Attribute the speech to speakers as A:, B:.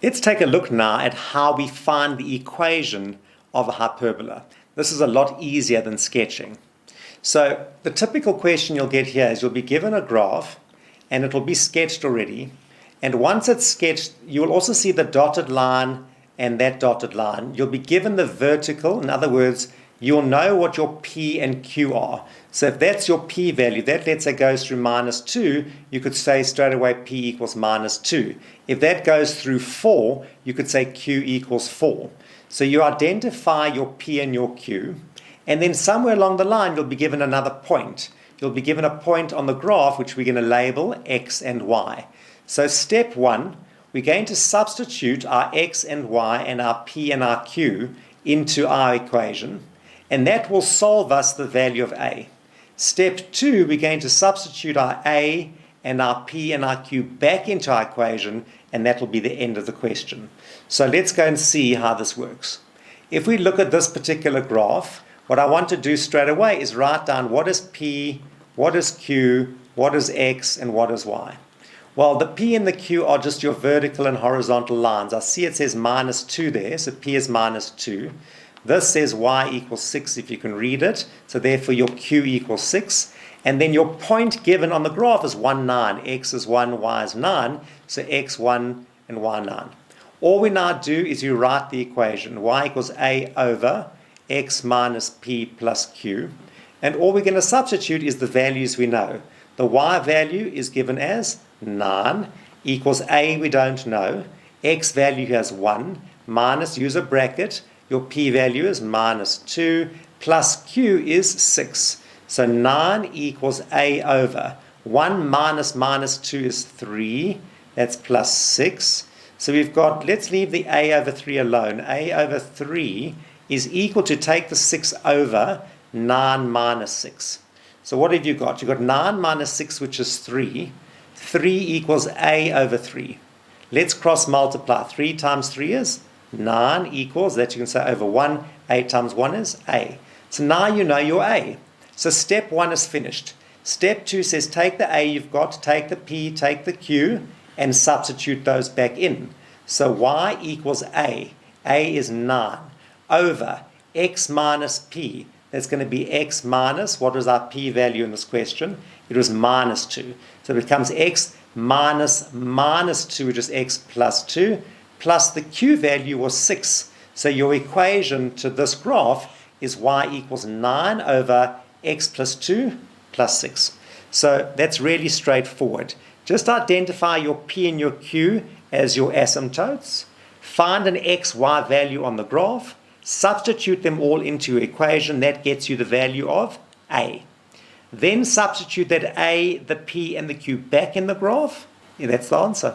A: Let's take a look now at how we find the equation of a hyperbola. This is a lot easier than sketching. So the typical question you'll get here is you'll be given a graph and it will be sketched already. And once it's sketched, you will also see the dotted line and that dotted line. You'll be given the vertical. In other words, you'll know what your P and Q are. So if that's your P value, that let's say goes through -2, you could say straight away P equals -2. If that goes through 4, you could say Q equals 4. So you identify your P and your Q, and then somewhere along the line you'll be given another point. You'll be given a point on the graph which we're going to label X and Y. So step 1, we're going to substitute our X and Y and our P and our Q into our equation, and that will solve us the value of A. Step 2, we're going to substitute our A and our P and our Q back into our equation, and that will be the end of the question. So let's go and see how this works. If we look at this particular graph, what I want to do straight away is write down what is P, what is Q, what is X, and what is Y. Well, the P and the Q are just your vertical and horizontal lines. I see it says -2 there, so P is -2. This says Y equals 6 if you can read it, so therefore your Q equals 6. And then your point given on the graph is 1, 9. X is 1, Y is 9, so X 1 and Y 9. All we now do is you write the equation. Y equals A over X minus P plus Q. And all we're going to substitute is the values we know. The Y value is given as 9 equals A we don't know. X value has 1 minus, use a bracket, your P value is -2 plus Q is 6. So 9 equals A over 1 minus -2 is 3. That's plus 6. So we've got, let's leave the A over 3 alone. A over 3 is equal to take the 6 over 9 minus 6. So what have you got? You've got 9 minus 6, which is 3. 3 equals A over 3. Let's cross multiply. 3 times 3 is 9 equals, that you can say over 1. 8 times 1 is A. So now you know your A. So step 1 is finished. Step 2 says take the A you've got, take the P, take the Q, and substitute those back in. So Y equals A. A is 9 over X minus P. That's going to be X minus, what was our P value in this question? It was -2. So it becomes X minus -2, which is X plus 2, plus the Q value was 6. So your equation to this graph is Y equals 9 over X plus 2 plus 6. So that's really straightforward. Just identify your P and your Q as your asymptotes. Find an X, Y value on the graph. Substitute them all into your equation. That gets you the value of A. Then substitute that A, the P, and the Q back in the graph. Yeah, that's the answer.